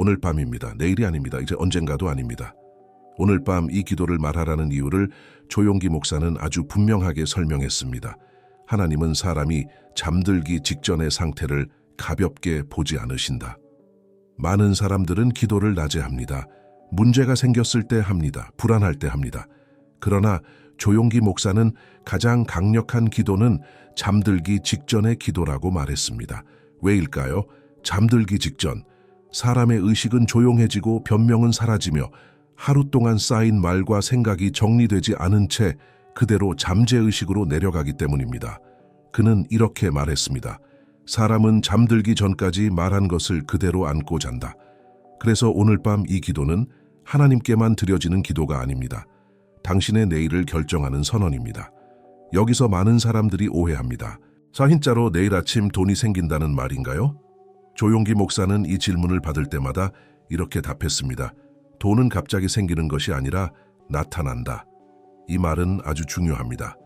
오늘 밤입니다. 내일이 아닙니다. 이제 언젠가도 아닙니다. 오늘 밤 이 기도를 말하라는 이유를 조용기 목사는 아주 분명하게 설명했습니다. 하나님은 사람이 잠들기 직전의 상태를 가볍게 보지 않으신다. 많은 사람들은 기도를 낮에 합니다. 문제가 생겼을 때 합니다. 불안할 때 합니다. 그러나 조용기 목사는 가장 강력한 기도는 잠들기 직전의 기도라고 말했습니다. 왜일까요? 잠들기 직전, 사람의 의식은 조용해지고 변명은 사라지며 하루 동안 쌓인 말과 생각이 정리되지 않은 채 그대로 잠재의식으로 내려가기 때문입니다. 그는 이렇게 말했습니다. 사람은 잠들기 전까지 말한 것을 그대로 안고 잔다. 그래서 오늘 밤 이 기도는 하나님께만 드려지는 기도가 아닙니다. 당신의 내일을 결정하는 선언입니다. 여기서 많은 사람들이 오해합니다. 사흰자로 내일 아침 돈이 생긴다는 말인가요? 조용기 목사는 이 질문을 받을 때마다 이렇게 답했습니다. 돈은 갑자기 생기는 것이 아니라 나타난다. 이 말은 아주 중요합니다.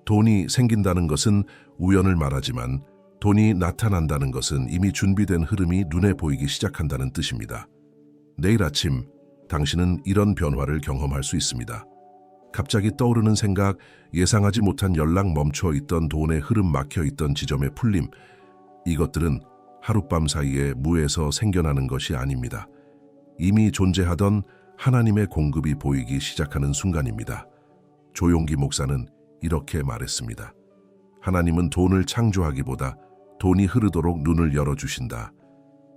돈이 생긴다는 것은 우연을 말하지만 돈이 나타난다는 것은 이미 준비된 흐름이 눈에 보이기 시작한다는 뜻입니다. 내일 아침 당신은 이런 변화를 경험할 수 있습니다. 갑자기 떠오르는 생각, 예상하지 못한 연락 멈춰 있던 돈의 흐름 막혀 있던 지점의 풀림, 이것들은 하룻밤 사이에 무에서 생겨나는 것이 아닙니다. 이미 존재하던 하나님의 공급이 보이기 시작하는 순간입니다. 조용기 목사는 이렇게 말했습니다. 하나님은 돈을 창조하기보다 돈이 흐르도록 눈을 열어주신다.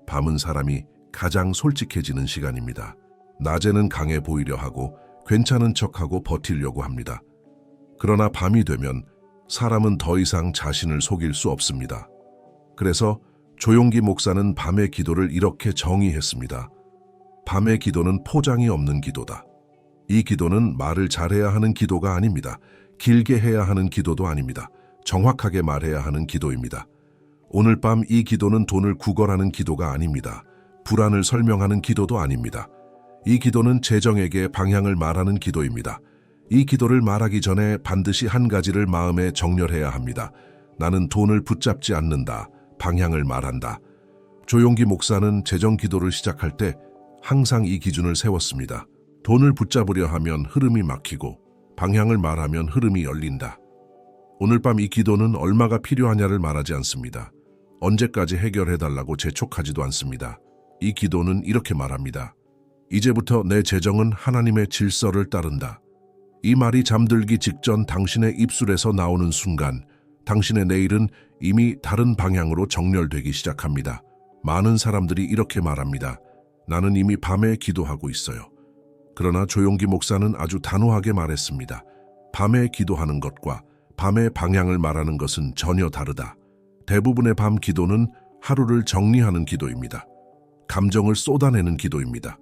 밤은 사람이 가장 솔직해지는 시간입니다. 낮에는 강해 보이려 하고 괜찮은 척하고 버티려고 합니다. 그러나 밤이 되면 사람은 더 이상 자신을 속일 수 없습니다. 그래서 조용기 목사는 밤의 기도를 이렇게 정의했습니다. 밤의 기도는 포장이 없는 기도다. 이 기도는 말을 잘해야 하는 기도가 아닙니다. 길게 해야 하는 기도도 아닙니다. 정확하게 말해야 하는 기도입니다. 오늘 밤 이 기도는 돈을 구걸하는 기도가 아닙니다. 불안을 설명하는 기도도 아닙니다. 이 기도는 재정에게 방향을 말하는 기도입니다. 이 기도를 말하기 전에 반드시 한 가지를 마음에 정렬해야 합니다. 나는 돈을 붙잡지 않는다. 방향을 말한다. 조용기 목사는 재정 기도를 시작할 때 항상 이 기준을 세웠습니다. 돈을 붙잡으려 하면 흐름이 막히고 방향을 말하면 흐름이 열린다. 오늘 밤 이 기도는 얼마가 필요하냐를 말하지 않습니다. 언제까지 해결해달라고 재촉하지도 않습니다. 이 기도는 이렇게 말합니다. 이제부터 내 재정은 하나님의 질서를 따른다. 이 말이 잠들기 직전 당신의 입술에서 나오는 순간 당신의 내일은 이미 다른 방향으로 정렬되기 시작합니다. 많은 사람들이 이렇게 말합니다. 나는 이미 밤에 기도하고 있어요. 그러나 조용기 목사는 아주 단호하게 말했습니다. 밤에 기도하는 것과 밤의 방향을 말하는 것은 전혀 다르다. 대부분의 밤 기도는 하루를 정리하는 기도입니다. 감정을 쏟아내는 기도입니다.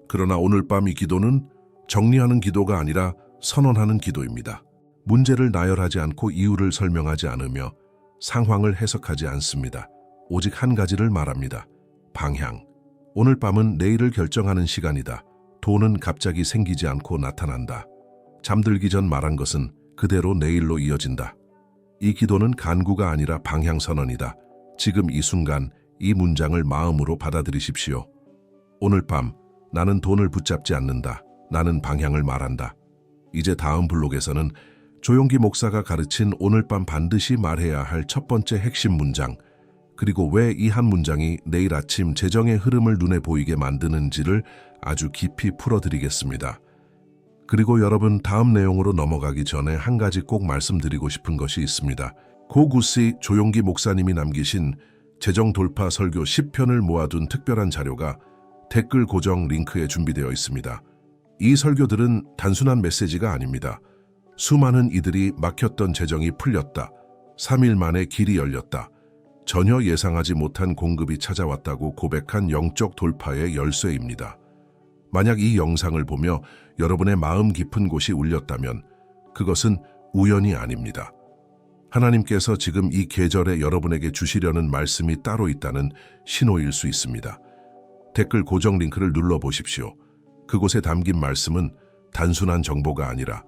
그러나 오늘 밤 이 기도는 정리하는 기도가 아니라 선언하는 기도입니다. 문제를 나열하지 않고 이유를 설명하지 않으며 상황을 해석하지 않습니다. 오직 한 가지를 말합니다. 방향. 오늘 밤은 내일을 결정하는 시간이다. 돈은 갑자기 생기지 않고 나타난다. 잠들기 전 말한 것은 그대로 내일로 이어진다. 이 기도는 간구가 아니라 방향 선언이다. 지금 이 순간 이 문장을 마음으로 받아들이십시오. 오늘 밤 나는 돈을 붙잡지 않는다. 나는 방향을 말한다. 이제 다음 블록에서는 조용기 목사가 가르친 오늘 밤 반드시 말해야 할 첫 번째 핵심 문장, 그리고 왜 이 한 문장이 내일 아침 재정의 흐름을 눈에 보이게 만드는지를 아주 깊이 풀어드리겠습니다. 그리고 여러분, 다음 내용으로 넘어가기 전에 한 가지 꼭 말씀드리고 싶은 것이 있습니다. 고구씨 조용기 목사님이 남기신 재정 돌파 설교 10편을 모아둔 특별한 자료가 댓글 고정 링크에 준비되어 있습니다. 이 설교들은 단순한 메시지가 아닙니다. 수많은 이들이 막혔던 재정이 풀렸다. 3일 만에 길이 열렸다. 전혀 예상하지 못한 공급이 찾아왔다고 고백한 영적 돌파의 열쇠입니다. 만약 이 영상을 보며 여러분의 마음 깊은 곳이 울렸다면 그것은 우연이 아닙니다. 하나님께서 지금 이 계절에 여러분에게 주시려는 말씀이 따로 있다는 신호일 수 있습니다. 댓글 고정 링크를 눌러보십시오. 그곳에 담긴 말씀은 단순한 정보가 아니라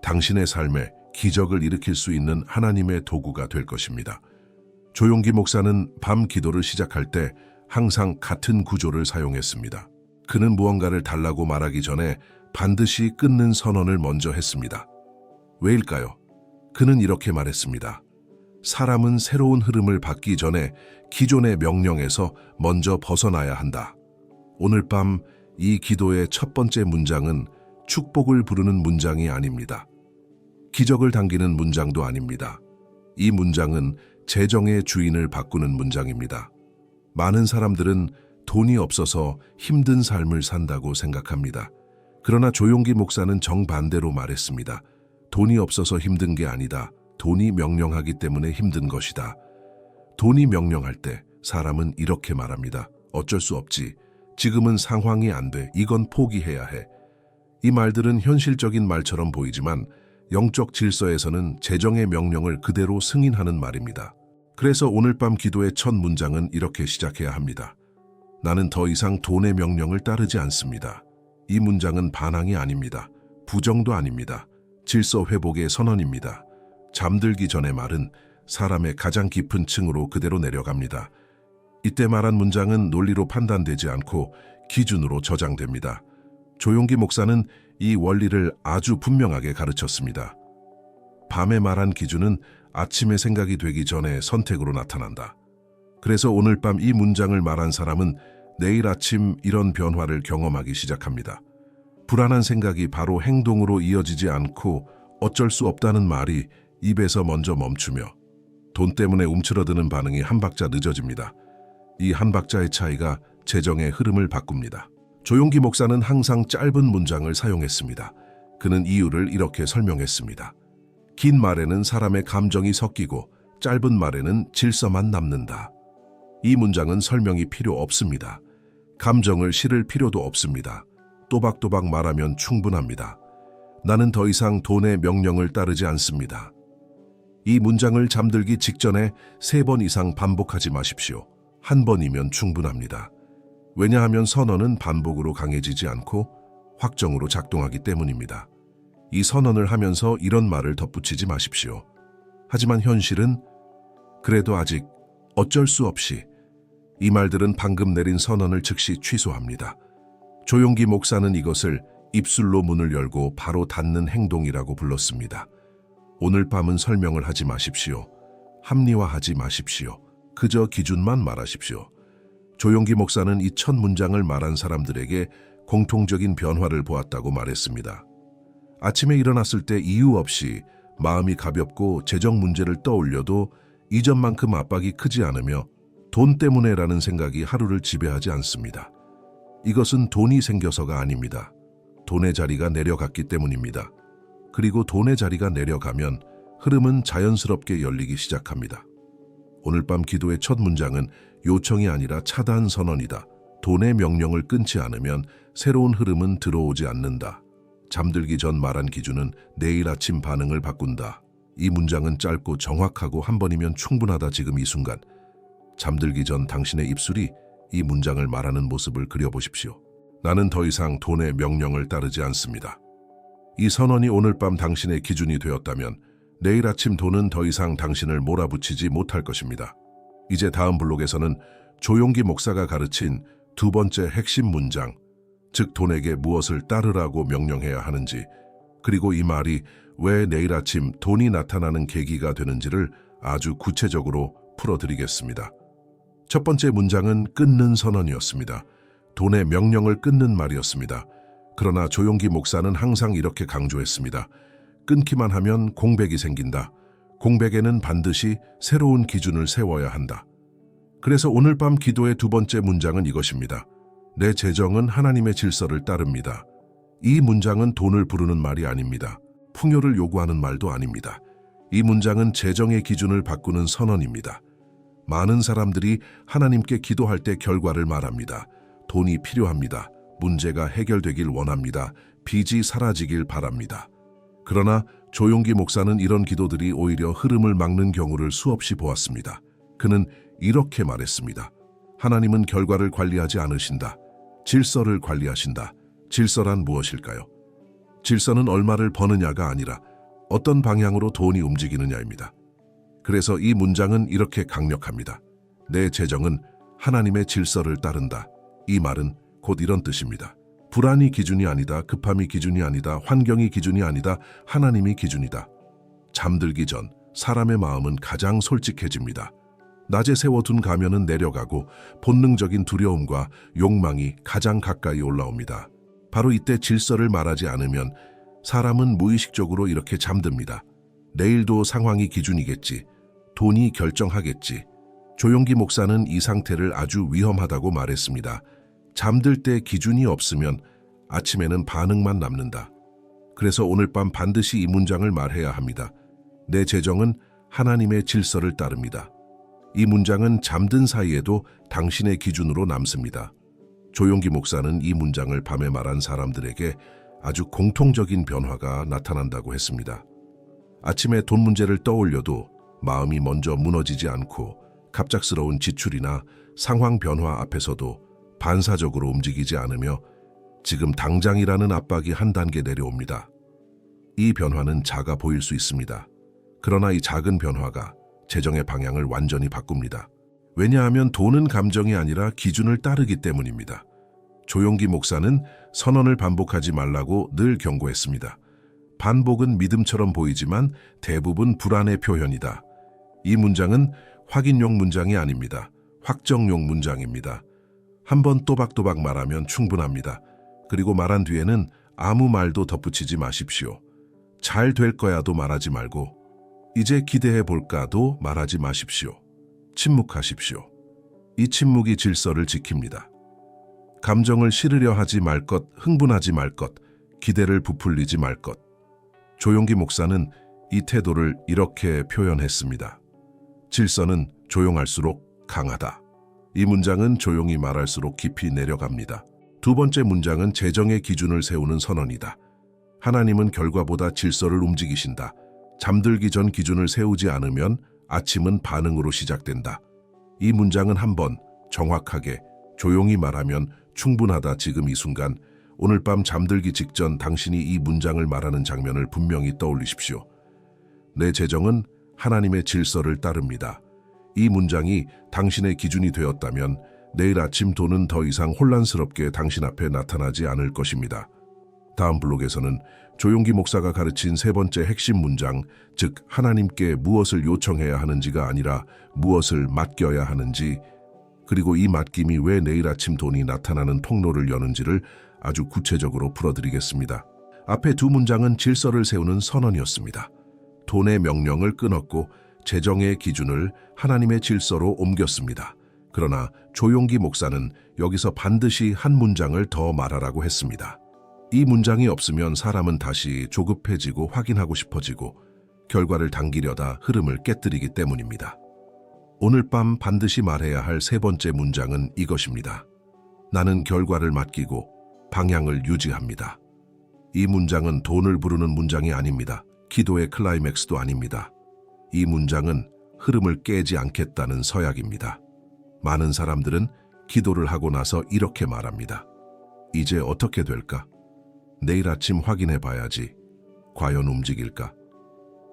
당신의 삶에 기적을 일으킬 수 있는 하나님의 도구가 될 것입니다. 조용기 목사는 밤 기도를 시작할 때 항상 같은 구조를 사용했습니다. 그는 무언가를 달라고 말하기 전에 반드시 끊는 선언을 먼저 했습니다. 왜일까요? 그는 이렇게 말했습니다. 사람은 새로운 흐름을 받기 전에 기존의 명령에서 먼저 벗어나야 한다. 오늘 밤 이 기도의 첫 번째 문장은 축복을 부르는 문장이 아닙니다. 기적을 당기는 문장도 아닙니다. 이 문장은 재정의 주인을 바꾸는 문장입니다. 많은 사람들은 돈이 없어서 힘든 삶을 산다고 생각합니다. 그러나 조용기 목사는 정반대로 말했습니다. 돈이 없어서 힘든 게 아니다. 돈이 명령하기 때문에 힘든 것이다. 돈이 명령할 때 사람은 이렇게 말합니다. 어쩔 수 없지. 지금은 상황이 안 돼. 이건 포기해야 해. 이 말들은 현실적인 말처럼 보이지만 영적 질서에서는 재정의 명령을 그대로 승인하는 말입니다. 그래서 오늘 밤 기도의 첫 문장은 이렇게 시작해야 합니다. 나는 더 이상 돈의 명령을 따르지 않습니다. 이 문장은 반항이 아닙니다. 부정도 아닙니다. 질서 회복의 선언입니다. 잠들기 전의 말은 사람의 가장 깊은 층으로 그대로 내려갑니다. 이때 말한 문장은 논리로 판단되지 않고 기준으로 저장됩니다. 조용기 목사는 이 원리를 아주 분명하게 가르쳤습니다. 밤에 말한 기준은 아침에 생각이 되기 전에 선택으로 나타난다. 그래서 오늘 밤 이 문장을 말한 사람은 내일 아침 이런 변화를 경험하기 시작합니다. 불안한 생각이 바로 행동으로 이어지지 않고 어쩔 수 없다는 말이 입에서 먼저 멈추며 돈 때문에 움츠러드는 반응이 한 박자 늦어집니다. 이 한 박자의 차이가 재정의 흐름을 바꿉니다. 조용기 목사는 항상 짧은 문장을 사용했습니다. 그는 이유를 이렇게 설명했습니다. 긴 말에는 사람의 감정이 섞이고 짧은 말에는 질서만 남는다. 이 문장은 설명이 필요 없습니다. 감정을 실을 필요도 없습니다. 또박또박 말하면 충분합니다. 나는 더 이상 돈의 명령을 따르지 않습니다. 이 문장을 잠들기 직전에 3번 이상 반복하지 마십시오. 한 번이면 충분합니다. 왜냐하면 선언은 반복으로 강해지지 않고 확정으로 작동하기 때문입니다. 이 선언을 하면서 이런 말을 덧붙이지 마십시오. 하지만 현실은 그래도 아직 어쩔 수 없이 이 말들은 방금 내린 선언을 즉시 취소합니다. 조용기 목사는 이것을 입술로 문을 열고 바로 닫는 행동이라고 불렀습니다. 오늘 밤은 설명을 하지 마십시오. 합리화하지 마십시오. 그저 기준만 말하십시오. 조용기 목사는 이 첫 문장을 말한 사람들에게 공통적인 변화를 보았다고 말했습니다. 아침에 일어났을 때 이유 없이 마음이 가볍고 재정 문제를 떠올려도 이전만큼 압박이 크지 않으며 돈 때문에라는 생각이 하루를 지배하지 않습니다. 이것은 돈이 생겨서가 아닙니다. 돈의 자리가 내려갔기 때문입니다. 그리고 돈의 자리가 내려가면 흐름은 자연스럽게 열리기 시작합니다. 오늘 밤 기도의 첫 문장은 요청이 아니라 차단 선언이다. 돈의 명령을 끊지 않으면 새로운 흐름은 들어오지 않는다. 잠들기 전 말한 기준은 내일 아침 반응을 바꾼다. 이 문장은 짧고 정확하고 한 번이면 충분하다. 지금 이 순간 잠들기 전 당신의 입술이 이 문장을 말하는 모습을 그려보십시오. 나는 더 이상 돈의 명령을 따르지 않습니다. 이 선언이 오늘 밤 당신의 기준이 되었다면 내일 아침 돈은 더 이상 당신을 몰아붙이지 못할 것입니다. 이제 다음 블록에서는 조용기 목사가 가르친 두 번째 핵심 문장, 즉 돈에게 무엇을 따르라고 명령해야 하는지, 그리고 이 말이 왜 내일 아침 돈이 나타나는 계기가 되는지를 아주 구체적으로 풀어드리겠습니다. 첫 번째 문장은 끊는 선언이었습니다. 돈의 명령을 끊는 말이었습니다. 그러나 조용기 목사는 항상 이렇게 강조했습니다. 끊기만 하면 공백이 생긴다. 공백에는 반드시 새로운 기준을 세워야 한다. 그래서 오늘 밤 기도의 두 번째 문장은 이것입니다. 내 재정은 하나님의 질서를 따릅니다. 이 문장은 돈을 부르는 말이 아닙니다. 풍요를 요구하는 말도 아닙니다. 이 문장은 재정의 기준을 바꾸는 선언입니다. 많은 사람들이 하나님께 기도할 때 결과를 말합니다. 돈이 필요합니다. 문제가 해결되길 원합니다. 빚이 사라지길 바랍니다. 그러나 조용기 목사는 이런 기도들이 오히려 흐름을 막는 경우를 수없이 보았습니다. 그는 이렇게 말했습니다. 하나님은 결과를 관리하지 않으신다. 질서를 관리하신다. 질서란 무엇일까요? 질서는 얼마를 버느냐가 아니라 어떤 방향으로 돈이 움직이느냐입니다. 그래서 이 문장은 이렇게 강력합니다. 내 재정은 하나님의 질서를 따른다. 이 말은 곧 이런 뜻입니다. 불안이 기준이 아니다. 급함이 기준이 아니다. 환경이 기준이 아니다. 하나님이 기준이다. 잠들기 전 사람의 마음은 가장 솔직해집니다. 낮에 세워둔 가면은 내려가고 본능적인 두려움과 욕망이 가장 가까이 올라옵니다. 바로 이때 질서를 말하지 않으면 사람은 무의식적으로 이렇게 잠듭니다. 내일도 상황이 기준이겠지. 돈이 결정하겠지. 조용기 목사는 이 상태를 아주 위험하다고 말했습니다. 잠들 때 기준이 없으면 아침에는 반응만 남는다. 그래서 오늘 밤 반드시 이 문장을 말해야 합니다. 내 재정은 하나님의 질서를 따릅니다. 이 문장은 잠든 사이에도 당신의 기준으로 남습니다. 조용기 목사는 이 문장을 밤에 말한 사람들에게 아주 공통적인 변화가 나타난다고 했습니다. 아침에 돈 문제를 떠올려도 마음이 먼저 무너지지 않고 갑작스러운 지출이나 상황 변화 앞에서도 반사적으로 움직이지 않으며 지금 당장이라는 압박이 한 단계 내려옵니다. 이 변화는 작아 보일 수 있습니다. 그러나 이 작은 변화가 재정의 방향을 완전히 바꿉니다. 왜냐하면 돈은 감정이 아니라 기준을 따르기 때문입니다. 조용기 목사는 선언을 반복하지 말라고 늘 경고했습니다. 반복은 믿음처럼 보이지만 대부분 불안의 표현이다. 이 문장은 확인용 문장이 아닙니다. 확정용 문장입니다. 한번 또박또박 말하면 충분합니다. 그리고 말한 뒤에는 아무 말도 덧붙이지 마십시오. 잘 될 거야도 말하지 말고 이제 기대해 볼까도 말하지 마십시오. 침묵하십시오. 이 침묵이 질서를 지킵니다. 감정을 실으려 하지 말 것, 흥분하지 말 것, 기대를 부풀리지 말 것. 조용기 목사는 이 태도를 이렇게 표현했습니다. 질서는 조용할수록 강하다. 이 문장은 조용히 말할수록 깊이 내려갑니다. 두 번째 문장은 재정의 기준을 세우는 선언이다. 하나님은 결과보다 질서를 움직이신다. 잠들기 전 기준을 세우지 않으면 아침은 반응으로 시작된다. 이 문장은 한번 정확하게 조용히 말하면 충분하다. 지금 이 순간 오늘 밤 잠들기 직전 당신이 이 문장을 말하는 장면을 분명히 떠올리십시오. 내 재정은 하나님의 질서를 따릅니다. 이 문장이 당신의 기준이 되었다면 내일 아침 돈은 더 이상 혼란스럽게 당신 앞에 나타나지 않을 것입니다. 다음 블록에서는 조용기 목사가 가르친 세 번째 핵심 문장, 즉 하나님께 무엇을 요청해야 하는지가 아니라 무엇을 맡겨야 하는지, 그리고 이 맡김이 왜 내일 아침 돈이 나타나는 통로를 여는지를 아주 구체적으로 풀어드리겠습니다. 앞에 두 문장은 질서를 세우는 선언이었습니다. 돈의 명령을 끊었고 재정의 기준을 하나님의 질서로 옮겼습니다. 그러나 조용기 목사는 여기서 반드시 한 문장을 더 말하라고 했습니다. 이 문장이 없으면 사람은 다시 조급해지고 확인하고 싶어지고 결과를 당기려다 흐름을 깨뜨리기 때문입니다. 오늘 밤 반드시 말해야 할 세 번째 문장은 이것입니다. 나는 결과를 맡기고 방향을 유지합니다. 이 문장은 돈을 부르는 문장이 아닙니다. 기도의 클라이맥스도 아닙니다. 이 문장은 흐름을 깨지 않겠다는 서약입니다. 많은 사람들은 기도를 하고 나서 이렇게 말합니다. 이제 어떻게 될까? 내일 아침 확인해 봐야지. 과연 움직일까?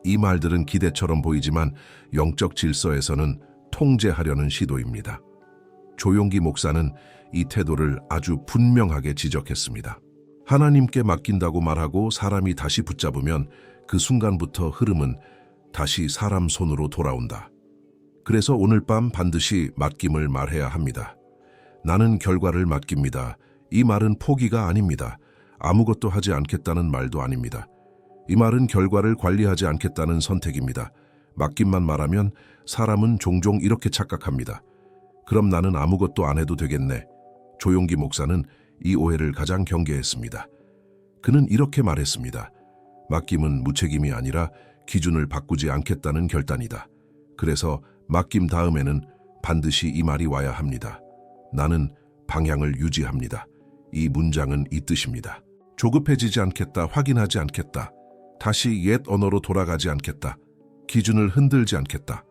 이 말들은 기대처럼 보이지만 영적 질서에서는 통제하려는 시도입니다. 조용기 목사는 이 태도를 아주 분명하게 지적했습니다. 하나님께 맡긴다고 말하고 사람이 다시 붙잡으면 그 순간부터 흐름은 다시 사람 손으로 돌아온다. 그래서 오늘 밤 반드시 맡김을 말해야 합니다. 나는 결과를 맡깁니다. 이 말은 포기가 아닙니다. 아무것도 하지 않겠다는 말도 아닙니다. 이 말은 결과를 관리하지 않겠다는 선택입니다. 맡김만 말하면 사람은 종종 이렇게 착각합니다. 그럼 나는 아무것도 안 해도 되겠네. 조용기 목사는 이 오해를 가장 경계했습니다. 그는 이렇게 말했습니다. 맡김은 무책임이 아니라 기준을 바꾸지 않겠다는 결단이다. 그래서 맡김 다음에는 반드시 이 말이 와야 합니다. 나는 방향을 유지합니다. 이 문장은 이 뜻입니다. 조급해지지 않겠다, 확인하지 않겠다, 다시 옛 언어로 돌아가지 않겠다, 기준을 흔들지 않겠다.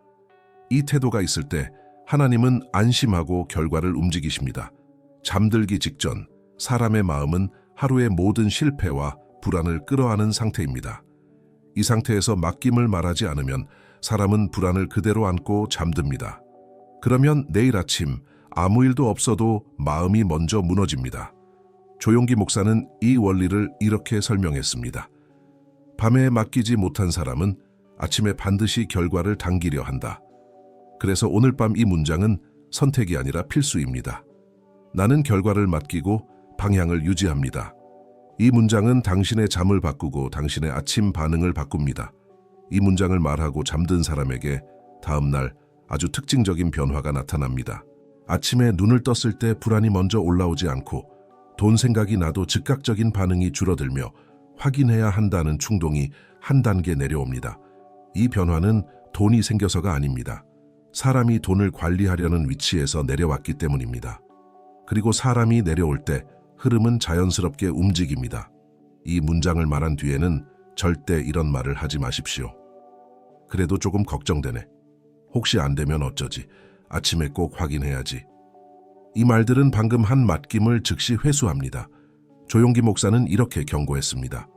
이 태도가 있을 때 하나님은 안심하고 결과를 움직이십니다. 잠들기 직전 사람의 마음은 하루의 모든 실패와 불안을 끌어안은 상태입니다. 이 상태에서 맡김을 말하지 않으면 사람은 불안을 그대로 안고 잠듭니다. 그러면 내일 아침 아무 일도 없어도 마음이 먼저 무너집니다. 조용기 목사는 이 원리를 이렇게 설명했습니다. 밤에 맡기지 못한 사람은 아침에 반드시 결과를 당기려 한다. 그래서 오늘 밤 이 문장은 선택이 아니라 필수입니다. 나는 결과를 맡기고 방향을 유지합니다. 이 문장은 당신의 잠을 바꾸고 당신의 아침 반응을 바꿉니다. 이 문장을 말하고 잠든 사람에게 다음 날 아주 특징적인 변화가 나타납니다. 아침에 눈을 떴을 때 불안이 먼저 올라오지 않고 돈 생각이 나도 즉각적인 반응이 줄어들며 확인해야 한다는 충동이 한 단계 내려옵니다. 이 변화는 돈이 생겨서가 아닙니다. 사람이 돈을 관리하려는 위치에서 내려왔기 때문입니다. 그리고 사람이 내려올 때 흐름은 자연스럽게 움직입니다. 이 문장을 말한 뒤에는 절대 이런 말을 하지 마십시오. 그래도 조금 걱정되네. 혹시 안 되면 어쩌지? 아침에 꼭 확인해야지. 이 말들은 방금 한 맡김을 즉시 회수합니다. 조용기 목사는 이렇게 경고했습니다.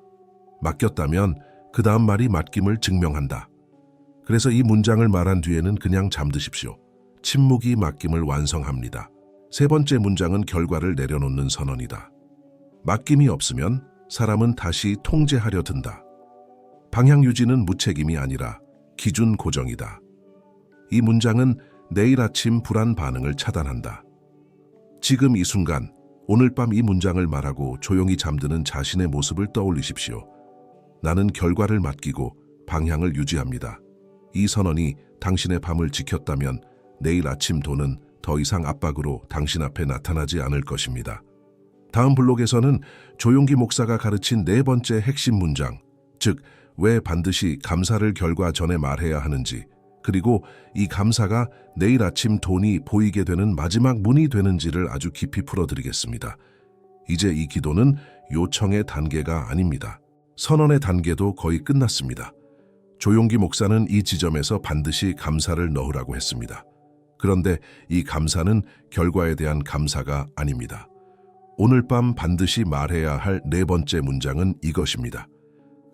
맡겼다면 그 다음 말이 맡김을 증명한다. 그래서 이 문장을 말한 뒤에는 그냥 잠드십시오. 침묵이 맡김을 완성합니다. 세 번째 문장은 결과를 내려놓는 선언이다. 맡김이 없으면 사람은 다시 통제하려 든다. 방향 유지는 무책임이 아니라 기준 고정이다. 이 문장은 내일 아침 불안 반응을 차단한다. 지금 이 순간, 오늘 밤 이 문장을 말하고 조용히 잠드는 자신의 모습을 떠올리십시오. 나는 결과를 맡기고 방향을 유지합니다. 이 선언이 당신의 밤을 지켰다면 내일 아침 돈은 더 이상 압박으로 당신 앞에 나타나지 않을 것입니다. 다음 블록에서는 조용기 목사가 가르친 네 번째 핵심 문장, 즉 왜 반드시 감사를 결과 전에 말해야 하는지, 그리고 이 감사가 내일 아침 돈이 보이게 되는 마지막 문이 되는지를 아주 깊이 풀어드리겠습니다. 이제 이 기도는 요청의 단계가 아닙니다. 선언의 단계도 거의 끝났습니다. 조용기 목사는 이 지점에서 반드시 감사를 넣으라고 했습니다. 그런데 이 감사는 결과에 대한 감사가 아닙니다. 오늘 밤 반드시 말해야 할 네 번째 문장은 이것입니다.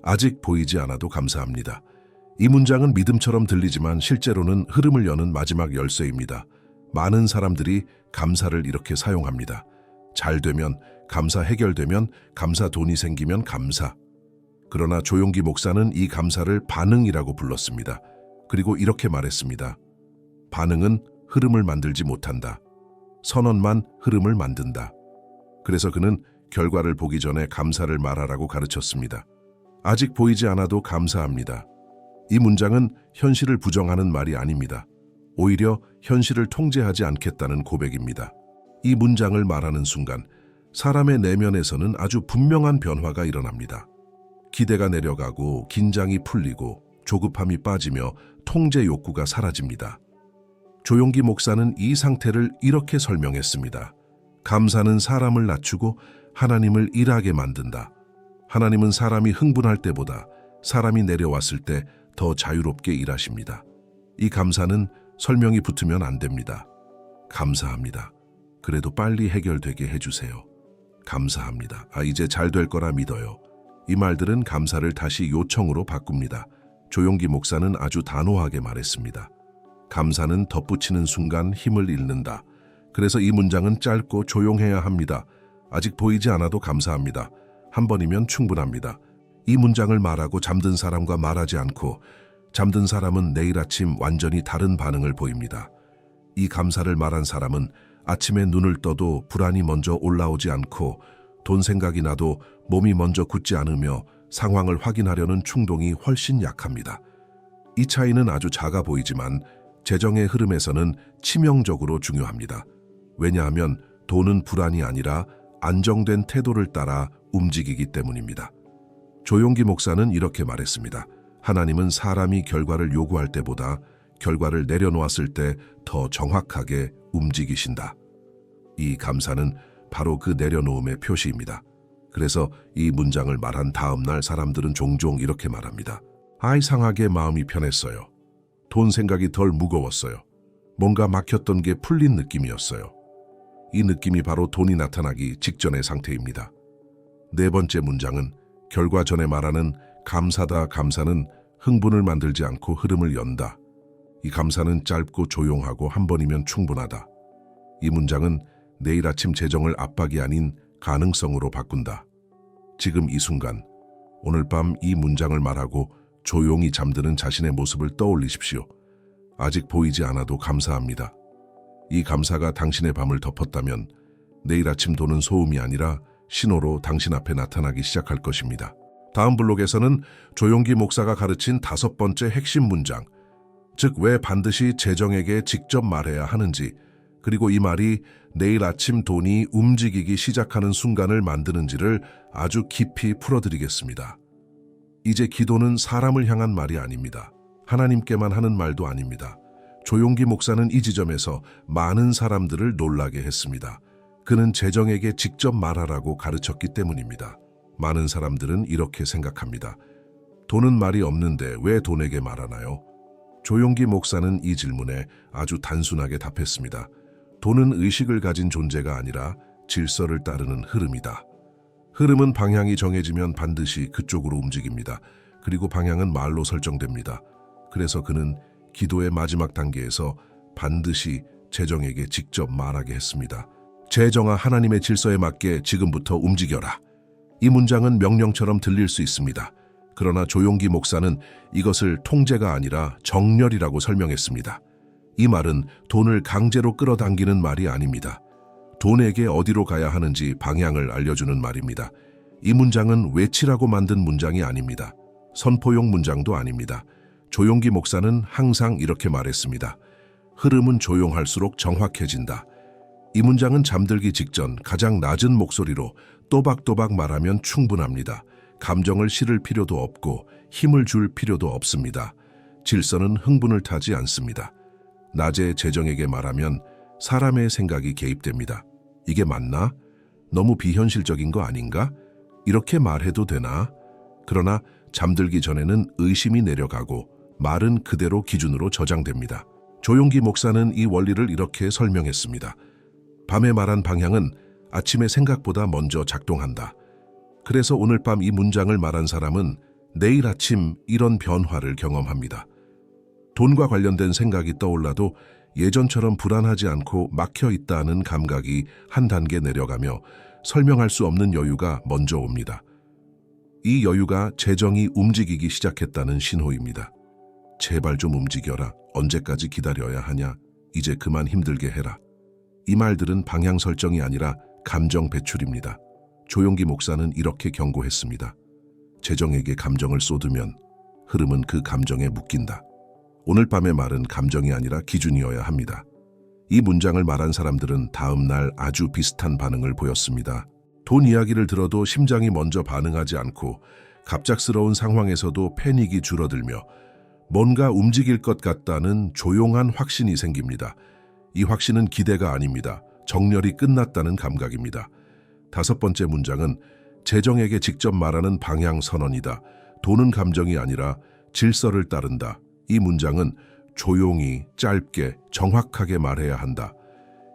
아직 보이지 않아도 감사합니다. 이 문장은 믿음처럼 들리지만 실제로는 흐름을 여는 마지막 열쇠입니다. 많은 사람들이 감사를 이렇게 사용합니다. 잘 되면, 감사 해결되면, 감사 돈이 생기면 감사. 그러나 조용기 목사는 이 감사를 반응이라고 불렀습니다. 그리고 이렇게 말했습니다. 반응은 흐름을 만들지 못한다. 선언만 흐름을 만든다. 그래서 그는 결과를 보기 전에 감사를 말하라고 가르쳤습니다. 아직 보이지 않아도 감사합니다. 이 문장은 현실을 부정하는 말이 아닙니다. 오히려 현실을 통제하지 않겠다는 고백입니다. 이 문장을 말하는 순간 사람의 내면에서는 아주 분명한 변화가 일어납니다. 기대가 내려가고 긴장이 풀리고 조급함이 빠지며 통제 욕구가 사라집니다. 조용기 목사는 이 상태를 이렇게 설명했습니다. 감사는 사람을 낮추고 하나님을 일하게 만든다. 하나님은 사람이 흥분할 때보다 사람이 내려왔을 때 더 자유롭게 일하십니다. 이 감사는 설명이 붙으면 안 됩니다. 감사합니다. 그래도 빨리 해결되게 해주세요. 감사합니다. 이제 잘 될 거라 믿어요. 이 말들은 감사를 다시 요청으로 바꿉니다. 조용기 목사는 아주 단호하게 말했습니다. 감사는 덧붙이는 순간 힘을 잃는다. 그래서 이 문장은 짧고 조용해야 합니다. 아직 보이지 않아도 감사합니다. 한 번이면 충분합니다. 이 문장을 말하고 잠든 사람과 말하지 않고 잠든 사람은 내일 아침 완전히 다른 반응을 보입니다. 이 감사를 말한 사람은 아침에 눈을 떠도 불안이 먼저 올라오지 않고 돈 생각이 나도 몸이 먼저 굳지 않으며 상황을 확인하려는 충동이 훨씬 약합니다. 이 차이는 아주 작아 보이지만 재정의 흐름에서는 치명적으로 중요합니다. 왜냐하면 돈은 불안이 아니라 안정된 태도를 따라 움직이기 때문입니다. 조용기 목사는 이렇게 말했습니다. 하나님은 사람이 결과를 요구할 때보다 결과를 내려놓았을 때 더 정확하게 움직이신다. 이 감사는 바로 그 내려놓음의 표시입니다. 그래서 이 문장을 말한 다음 날 사람들은 종종 이렇게 말합니다. 이상하게 마음이 편했어요. 돈 생각이 덜 무거웠어요. 뭔가 막혔던 게 풀린 느낌이었어요. 이 느낌이 바로 돈이 나타나기 직전의 상태입니다. 네 번째 문장은 결과 전에 말하는 감사다. 감사는 흥분을 만들지 않고 흐름을 연다. 이 감사는 짧고 조용하고 한 번이면 충분하다. 이 문장은 내일 아침 재정을 압박이 아닌 가능성으로 바꾼다. 지금 이 순간, 오늘 밤 이 문장을 말하고 조용히 잠드는 자신의 모습을 떠올리십시오. 아직 보이지 않아도 감사합니다. 이 감사가 당신의 밤을 덮었다면 내일 아침 도는 소음이 아니라 신호로 당신 앞에 나타나기 시작할 것입니다. 다음 블록에서는 조용기 목사가 가르친 5번째 핵심 문장, 즉 왜 반드시 재정에게 직접 말해야 하는지, 그리고 이 말이 내일 아침 돈이 움직이기 시작하는 순간을 만드는지를 아주 깊이 풀어드리겠습니다. 이제 기도는 사람을 향한 말이 아닙니다. 하나님께만 하는 말도 아닙니다. 조용기 목사는 이 지점에서 많은 사람들을 놀라게 했습니다. 그는 재정에게 직접 말하라고 가르쳤기 때문입니다. 많은 사람들은 이렇게 생각합니다. 돈은 말이 없는데 왜 돈에게 말하나요? 조용기 목사는 이 질문에 아주 단순하게 답했습니다. 돈은 의식을 가진 존재가 아니라 질서를 따르는 흐름이다. 흐름은 방향이 정해지면 반드시 그쪽으로 움직입니다. 그리고 방향은 말로 설정됩니다. 그래서 그는 기도의 마지막 단계에서 반드시 재정에게 직접 말하게 했습니다. 재정아, 하나님의 질서에 맞게 지금부터 움직여라. 이 문장은 명령처럼 들릴 수 있습니다. 그러나 조용기 목사는 이것을 통제가 아니라 정렬이라고 설명했습니다. 이 말은 돈을 강제로 끌어당기는 말이 아닙니다. 돈에게 어디로 가야 하는지 방향을 알려주는 말입니다. 이 문장은 외치라고 만든 문장이 아닙니다. 선포용 문장도 아닙니다. 조용기 목사는 항상 이렇게 말했습니다. 흐름은 조용할수록 정확해진다. 이 문장은 잠들기 직전 가장 낮은 목소리로 또박또박 말하면 충분합니다. 감정을 실을 필요도 없고 힘을 줄 필요도 없습니다. 질서는 흥분을 타지 않습니다. 낮에 재정에게 말하면 사람의 생각이 개입됩니다. 이게 맞나? 너무 비현실적인 거 아닌가? 이렇게 말해도 되나? 그러나 잠들기 전에는 의심이 내려가고 말은 그대로 기준으로 저장됩니다. 조용기 목사는 이 원리를 이렇게 설명했습니다. 밤에 말한 방향은 아침의 생각보다 먼저 작동한다. 그래서 오늘 밤 이 문장을 말한 사람은 내일 아침 이런 변화를 경험합니다. 돈과 관련된 생각이 떠올라도 예전처럼 불안하지 않고 막혀 있다는 감각이 한 단계 내려가며 설명할 수 없는 여유가 먼저 옵니다. 이 여유가 재정이 움직이기 시작했다는 신호입니다. 제발 좀 움직여라. 언제까지 기다려야 하냐? 이제 그만 힘들게 해라. 이 말들은 방향 설정이 아니라 감정 배출입니다. 조용기 목사는 이렇게 경고했습니다. 재정에게 감정을 쏟으면 흐름은 그 감정에 묶인다. 오늘 밤의 말은 감정이 아니라 기준이어야 합니다. 이 문장을 말한 사람들은 다음 날 아주 비슷한 반응을 보였습니다. 돈 이야기를 들어도 심장이 먼저 반응하지 않고 갑작스러운 상황에서도 패닉이 줄어들며 뭔가 움직일 것 같다는 조용한 확신이 생깁니다. 이 확신은 기대가 아닙니다. 정렬이 끝났다는 감각입니다. 5번째 문장은 재정에게 직접 말하는 방향 선언이다. 돈은 감정이 아니라 질서를 따른다. 이 문장은 조용히, 짧게, 정확하게 말해야 한다.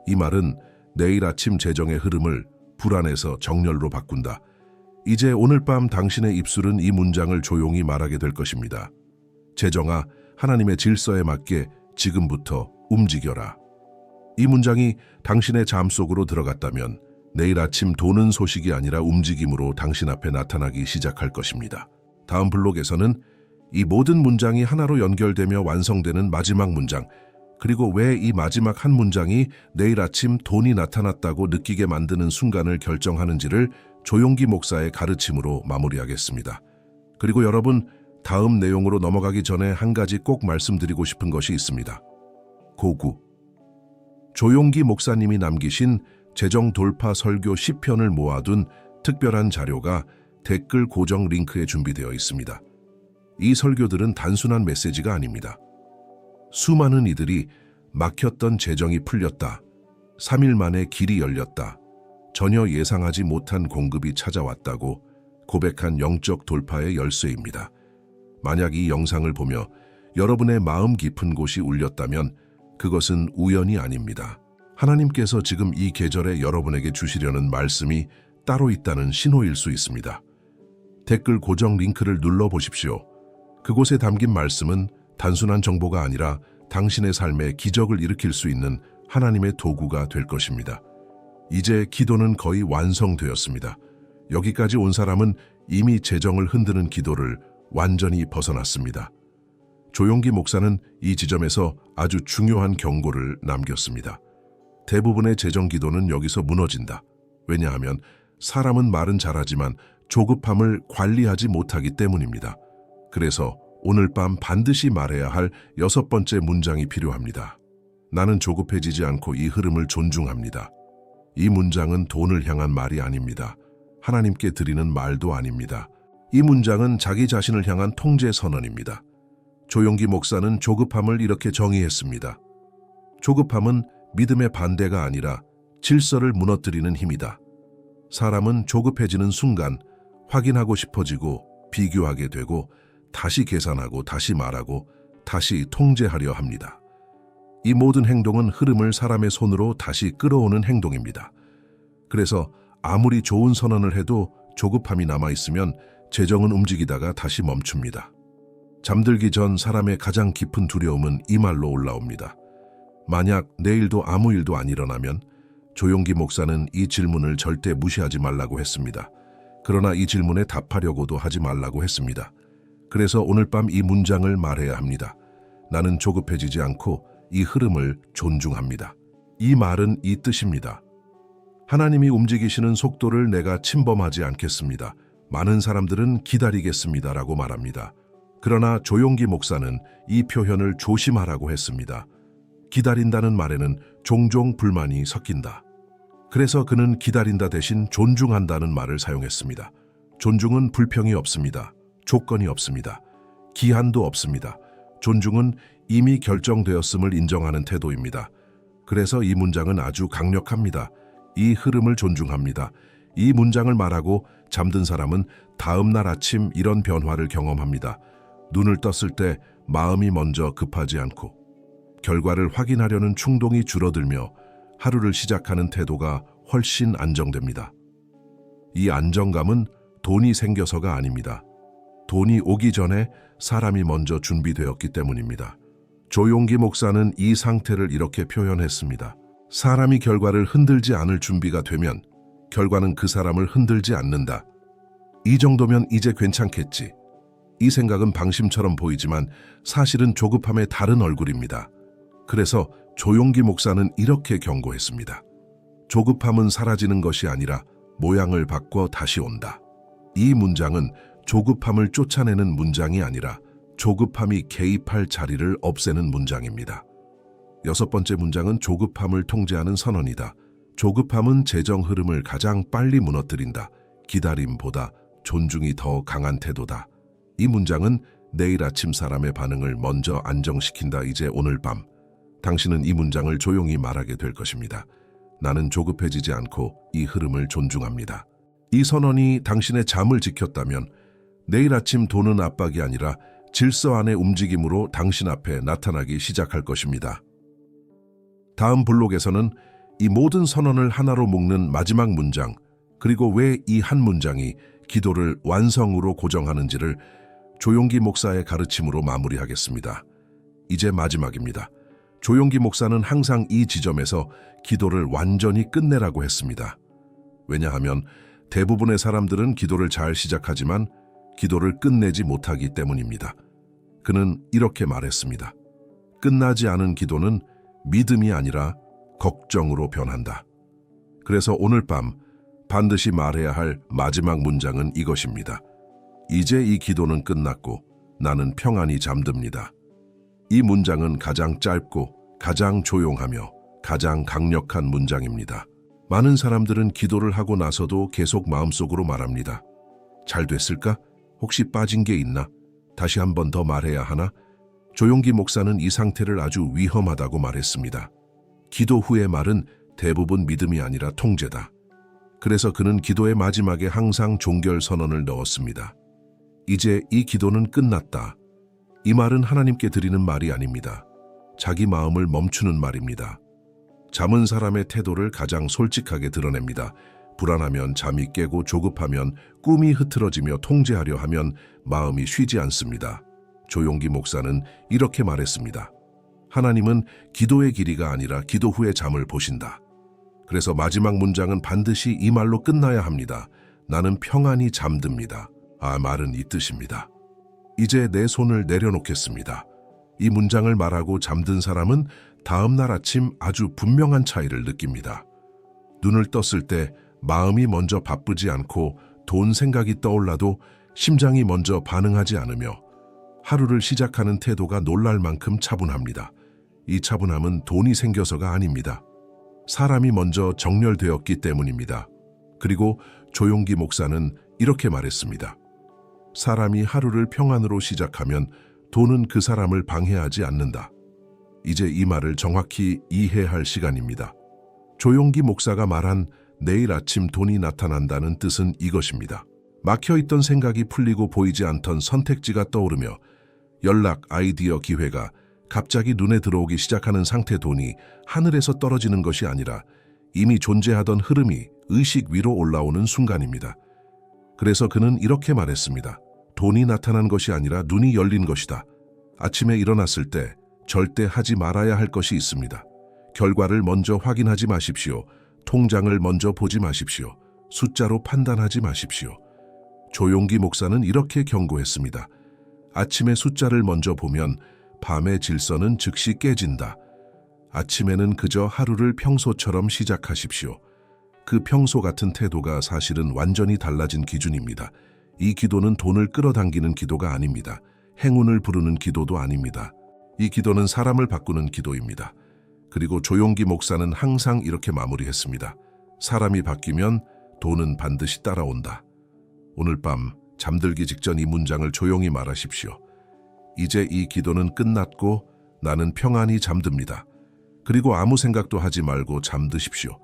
이 말은 내일 아침 재정의 흐름을 불안에서 정렬로 바꾼다. 이제 오늘 밤 당신의 입술은 이 문장을 조용히 말하게 될 것입니다. 재정아, 하나님의 질서에 맞게 지금부터 움직여라. 이 문장이 당신의 잠 속으로 들어갔다면 내일 아침 도는 소식이 아니라 움직임으로 당신 앞에 나타나기 시작할 것입니다. 다음 블록에서는 이 모든 문장이 하나로 연결되며 완성되는 마지막 문장, 그리고 왜 이 마지막 한 문장이 내일 아침 돈이 나타났다고 느끼게 만드는 순간을 결정하는지를 조용기 목사의 가르침으로 마무리하겠습니다. 그리고 여러분, 다음 내용으로 넘어가기 전에 한 가지 꼭 말씀드리고 싶은 것이 있습니다. 고구. 조용기 목사님이 남기신 재정 돌파 설교 10편을 모아둔 특별한 자료가 댓글 고정 링크에 준비되어 있습니다. 이 설교들은 단순한 메시지가 아닙니다. 수많은 이들이 막혔던 재정이 풀렸다. 3일 만에 길이 열렸다. 전혀 예상하지 못한 공급이 찾아왔다고 고백한 영적 돌파의 열쇠입니다. 만약 이 영상을 보며 여러분의 마음 깊은 곳이 울렸다면 그것은 우연이 아닙니다. 하나님께서 지금 이 계절에 여러분에게 주시려는 말씀이 따로 있다는 신호일 수 있습니다. 댓글 고정 링크를 눌러보십시오. 그곳에 담긴 말씀은 단순한 정보가 아니라 당신의 삶에 기적을 일으킬 수 있는 하나님의 도구가 될 것입니다. 이제 기도는 거의 완성되었습니다. 여기까지 온 사람은 이미 재정을 흔드는 기도를 완전히 벗어났습니다. 조용기 목사는 이 지점에서 아주 중요한 경고를 남겼습니다. 대부분의 재정 기도는 여기서 무너진다. 왜냐하면 사람은 말은 잘하지만 조급함을 관리하지 못하기 때문입니다. 그래서 오늘 밤 반드시 말해야 할 6번째 문장이 필요합니다. 나는 조급해지지 않고 이 흐름을 존중합니다. 이 문장은 돈을 향한 말이 아닙니다. 하나님께 드리는 말도 아닙니다. 이 문장은 자기 자신을 향한 통제 선언입니다. 조용기 목사는 조급함을 이렇게 정의했습니다. 조급함은 믿음의 반대가 아니라 질서를 무너뜨리는 힘이다. 사람은 조급해지는 순간 확인하고 싶어지고 비교하게 되고 다시 계산하고 다시 말하고 다시 통제하려 합니다. 이 모든 행동은 흐름을 사람의 손으로 다시 끌어오는 행동입니다. 그래서 아무리 좋은 선언을 해도 조급함이 남아있으면 재정은 움직이다가 다시 멈춥니다. 잠들기 전 사람의 가장 깊은 두려움은 이 말로 올라옵니다. 만약 내일도 아무 일도 안 일어나면? 조용기 목사는 이 질문을 절대 무시하지 말라고 했습니다. 그러나 이 질문에 답하려고도 하지 말라고 했습니다. 그래서 오늘 밤 이 문장을 말해야 합니다. 나는 조급해지지 않고 이 흐름을 존중합니다. 이 말은 이 뜻입니다. 하나님이 움직이시는 속도를 내가 침범하지 않겠습니다. 많은 사람들은 기다리겠습니다라고 말합니다. 그러나 조용기 목사는 이 표현을 조심하라고 했습니다. 기다린다는 말에는 종종 불만이 섞인다. 그래서 그는 기다린다 대신 존중한다는 말을 사용했습니다. 존중은 불평이 없습니다. 조건이 없습니다. 기한도 없습니다. 존중은 이미 결정되었음을 인정하는 태도입니다. 그래서 이 문장은 아주 강력합니다. 이 흐름을 존중합니다. 이 문장을 말하고 잠든 사람은 다음 날 아침 이런 변화를 경험합니다. 눈을 떴을 때 마음이 먼저 급하지 않고 결과를 확인하려는 충동이 줄어들며 하루를 시작하는 태도가 훨씬 안정됩니다. 이 안정감은 돈이 생겨서가 아닙니다. 돈이 오기 전에 사람이 먼저 준비되었기 때문입니다. 조용기 목사는 이 상태를 이렇게 표현했습니다. 사람이 결과를 흔들지 않을 준비가 되면 결과는 그 사람을 흔들지 않는다. 이 정도면 이제 괜찮겠지. 이 생각은 방심처럼 보이지만 사실은 조급함의 다른 얼굴입니다. 그래서 조용기 목사는 이렇게 경고했습니다. 조급함은 사라지는 것이 아니라 모양을 바꿔 다시 온다. 이 문장은 조급함을 쫓아내는 문장이 아니라 조급함이 개입할 자리를 없애는 문장입니다. 6번째 문장은 조급함을 통제하는 선언이다. 조급함은 재정 흐름을 가장 빨리 무너뜨린다. 기다림보다 존중이 더 강한 태도다. 이 문장은 내일 아침 사람의 반응을 먼저 안정시킨다. 이제 오늘 밤 당신은 이 문장을 조용히 말하게 될 것입니다. 나는 조급해지지 않고 이 흐름을 존중합니다. 이 선언이 당신의 잠을 지켰다면 내일 아침 돈은 압박이 아니라 질서 안의 움직임으로 당신 앞에 나타나기 시작할 것입니다. 다음 블록에서는 이 모든 선언을 하나로 묶는 마지막 문장, 그리고 왜 이 한 문장이 기도를 완성으로 고정하는지를 조용기 목사의 가르침으로 마무리하겠습니다. 이제 마지막입니다. 조용기 목사는 항상 이 지점에서 기도를 완전히 끝내라고 했습니다. 왜냐하면 대부분의 사람들은 기도를 잘 시작하지만 기도를 끝내지 못하기 때문입니다. 그는 이렇게 말했습니다. 끝나지 않은 기도는 믿음이 아니라 걱정으로 변한다. 그래서 오늘 밤 반드시 말해야 할 마지막 문장은 이것입니다. 이제 이 기도는 끝났고 나는 평안히 잠듭니다. 이 문장은 가장 짧고 가장 조용하며 가장 강력한 문장입니다. 많은 사람들은 기도를 하고 나서도 계속 마음속으로 말합니다. 잘 됐을까? 혹시 빠진 게 있나? 다시 한 번 더 말해야 하나? 조용기 목사는 이 상태를 아주 위험하다고 말했습니다. 기도 후의 말은 대부분 믿음이 아니라 통제다. 그래서 그는 기도의 마지막에 항상 종결 선언을 넣었습니다. 이제 이 기도는 끝났다. 이 말은 하나님께 드리는 말이 아닙니다. 자기 마음을 멈추는 말입니다. 잠은 사람의 태도를 가장 솔직하게 드러냅니다. 불안하면 잠이 깨고 조급하면 꿈이 흐트러지며 통제하려 하면 마음이 쉬지 않습니다. 조용기 목사는 이렇게 말했습니다. 하나님은 기도의 길이가 아니라 기도 후의 잠을 보신다. 그래서 마지막 문장은 반드시 이 말로 끝나야 합니다. 나는 평안히 잠듭니다. 말은 이 뜻입니다. 이제 내 손을 내려놓겠습니다. 이 문장을 말하고 잠든 사람은 다음 날 아침 아주 분명한 차이를 느낍니다. 눈을 떴을 때 마음이 먼저 바쁘지 않고 돈 생각이 떠올라도 심장이 먼저 반응하지 않으며 하루를 시작하는 태도가 놀랄 만큼 차분합니다. 이 차분함은 돈이 생겨서가 아닙니다. 사람이 먼저 정렬되었기 때문입니다. 그리고 조용기 목사는 이렇게 말했습니다. 사람이 하루를 평안으로 시작하면 돈은 그 사람을 방해하지 않는다. 이제 이 말을 정확히 이해할 시간입니다. 조용기 목사가 말한 내일 아침 돈이 나타난다는 뜻은 이것입니다. 막혀있던 생각이 풀리고 보이지 않던 선택지가 떠오르며 연락, 아이디어, 기회가 갑자기 눈에 들어오기 시작하는 상태. 돈이 하늘에서 떨어지는 것이 아니라 이미 존재하던 흐름이 의식 위로 올라오는 순간입니다. 그래서 그는 이렇게 말했습니다. 돈이 나타난 것이 아니라 눈이 열린 것이다. 아침에 일어났을 때 절대 하지 말아야 할 것이 있습니다. 결과를 먼저 확인하지 마십시오. 통장을 먼저 보지 마십시오. 숫자로 판단하지 마십시오. 조용기 목사는 이렇게 경고했습니다. 아침에 숫자를 먼저 보면 밤의 질서는 즉시 깨진다. 아침에는 그저 하루를 평소처럼 시작하십시오. 그 평소 같은 태도가 사실은 완전히 달라진 기준입니다. 이 기도는 돈을 끌어당기는 기도가 아닙니다. 행운을 부르는 기도도 아닙니다. 이 기도는 사람을 바꾸는 기도입니다. 그리고 조용기 목사는 항상 이렇게 마무리했습니다. 사람이 바뀌면 돈은 반드시 따라온다. 오늘 밤 잠들기 직전 이 문장을 조용히 말하십시오. 이제 이 기도는 끝났고 나는 평안히 잠듭니다. 그리고 아무 생각도 하지 말고 잠드십시오.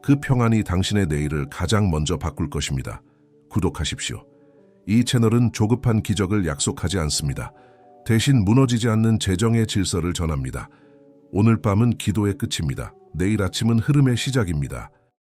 그 평안이 당신의 내일을 가장 먼저 바꿀 것입니다. 구독하십시오. 이 채널은 조급한 기적을 약속하지 않습니다. 대신 무너지지 않는 재정의 질서를 전합니다. 오늘 밤은 기도의 끝입니다. 내일 아침은 흐름의 시작입니다.